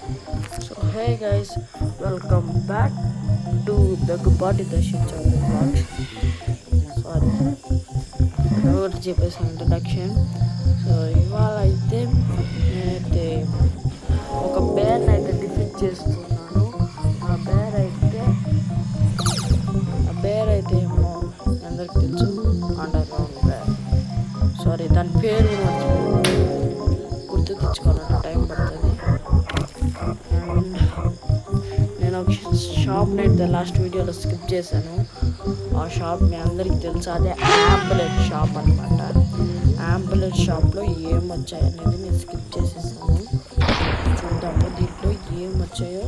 So hey guys, welcome back to the Gubati Dashi channel vlogs. Sorry, ఒకటి చెప్పేసాను introduction. So ఇవాళ అయితే నేనైతే ఒక బేర్ని అయితే డిఫీట్ చేస్తున్నాను. ఆ బేర్ అయితే ఏమో అందరికి తెలుసు, అండర్ గ్రౌండ్ బేర్. సారీ, దాని పేరు గుర్తు తెచ్చుకోవాలంటే టైం పడుతుంది. అండ్ నేను ఒక షాప్ని అయితే లాస్ట్ వీడియోలో స్కిప్ చేశాను. ఆ షాప్ మీ అందరికీ తెలుసు, అదే యాంబులెట్ షాప్ అనమాట. యాంబులెట్ షాప్లో ఏం వచ్చాయనేది నేను స్కిప్ చేసేసాను. చూద్దాము దీంట్లో ఏం వచ్చాయో.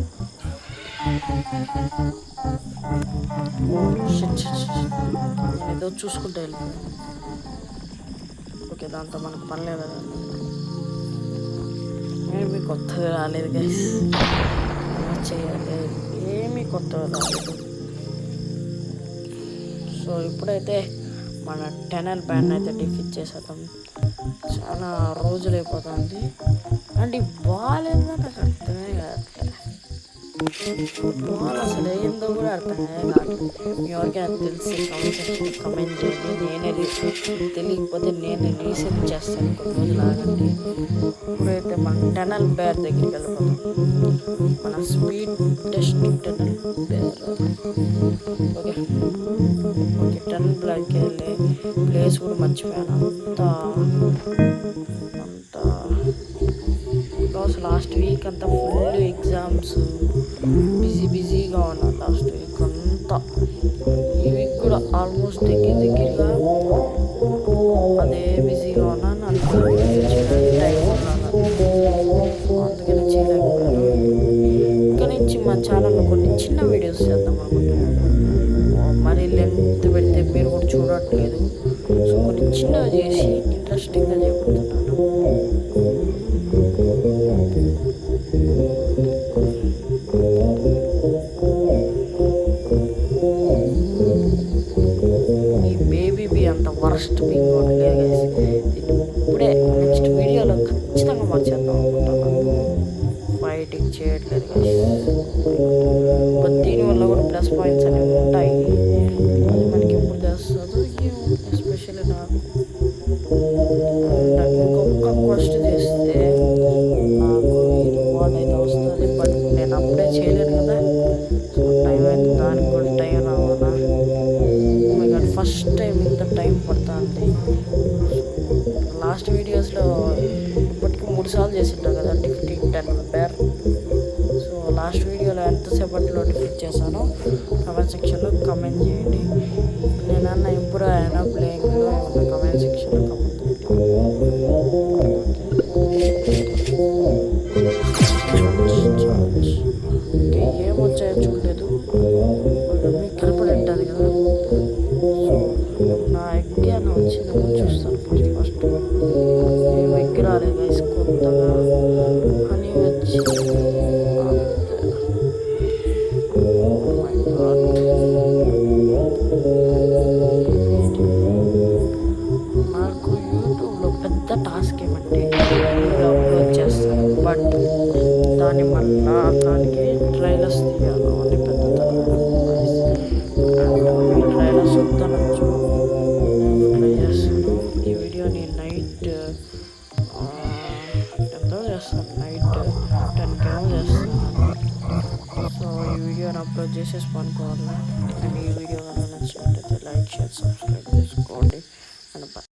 నేను ఏదో చూసుకుంటూ వెళ్ళిపోయాను. ఓకే, దాంతో మనకు పని లేదు కదా. ఏమీ కొత్తగా రాలేదు గైస్, చేయాలి ఏమీ కొత్తగా రాలేదు. సో ఇప్పుడైతే మన టెనల్ బ్యాండ్ అయితే డిఫీట్ చేసేద్దాం. చాలా రోజులు అయిపోతుంది. అండ్ ఈ బాల్ ఏందో నాకు అర్థమే కాదు. బాల్ అసలు ఏందో కూడా అర్థమే కాదు. ఎవరికైనా తెలిసి కమెంట్ చేయండి. తెలియకపోతే నేనే రీసెర్చ్ చేస్తాను. కొన్ని రోజులు ఆగండి. ఇప్పుడైతే మన టెనల్ బేర్ దగ్గరికి వెళ్ళిపోతాం. మన speed test TunnelBear. Okay, tunnel బ్లాక్కి వెళ్ళి ప్లేస్ కూడా మర్చిపోయాను. బికాస్ లాస్ట్ వీక్ అంతా ఫుల్ ఎగ్జామ్స్, బిజీగా ఉన్నాను లాస్ట్ వీక్ అంతా. ఈ వీక్ కూడా ఆల్మోస్ట్ దగ్గరగా అదే బిజీగా ఉన్నాను. టైం ఉన్నాను, అందుకని చేయలేకపోయాను. ఇంకా నుంచి మా ఛానల్లో కొన్ని చిన్న వీడియోస్ చేద్దాం అనుకుంటున్నాను. మరీ లెంత్ పెడితే మీరు కూడా చూడట్లేదు. సో కొన్ని చిన్నవి చేసి ఇంట్రెస్టింగ్గా చేయబోతున్నాను. ఈ బేబీ అంత వరస్ట్ బింగ్ లేదు గైస్. ఇప్పుడే నెక్స్ట్ వీడియోలో ఖచ్చితంగా మార్చేద్దాం అనుకుంటున్నాను. ఫైటింగ్ చేయట్లేదు గైస్, బట్ దీనివల్ల కూడా ప్లస్ పాయింట్స్ అనేవి ఉంటాయి. అది మనకి ఎప్పుడు చేస్తుందో ఎస్పెషల్లీ నాకు ఇంకొక క్వశ్చన్ చేస్తే నాకు రివార్డ్ అయితే వస్తుంది. బట్ నేను అప్పుడే చేయలేను కదా. సో టైం అయితే దానికి కూడా టైం రావాలా. ఫస్ట్ టైం ఇంత టైం పడుతుంది. లాస్ట్ వీడియోస్లో ఇప్పటికీ 3 సార్లు చేసింటాను కదా డిఫీట్ టెనల్ బేర్. సో లాస్ట్ వీడియోలో ఎంతసేపట్లో డిఫీట్ చేశానో కమెంట్ సెక్షన్లో కమెంట్ చేయండి. నేనన్నా ఇంప్రూవ్ అయినా ప్లేయింగ్లో ఏమన్నా కమెంట్ సెక్షన్లో కమెంట్ చేయండి. ఏమొచ్చాయో చూడలేదు, మీకు కనపడి ఉంటుంది కదా. సో నా ఎగ్గే అని వచ్చింది చూస్తాను ఫస్ట్. ఏం ఎగ్గి రాలేదు గైస్, కొత్తగా అని వచ్చి నాకు యూట్యూబ్లో పెద్ద టాస్క్ ఏమంటే అప్లోడ్ చేస్తాను, బట్ దాన్ని మళ్ళా దానికి ట్రైలర్స్ తీయాలి. అవన్నీ పెద్ద ట్రైలర్స్ వద్దనొచ్చు. ట్రై చేస్తాను. ఈ వీడియోని నైట్ ఎంతో చేస్తాను, నైట్ 10కి చేస్తాను. సో ఈ వీడియోని అప్లోడ్ చేసేసి పనుకోవాలి. అండ్ ఈ వీడియో కనుక నచ్చినట్టయితే లైక్, షేర్, సబ్స్క్రైబ్ చేసుకోండి. అండ్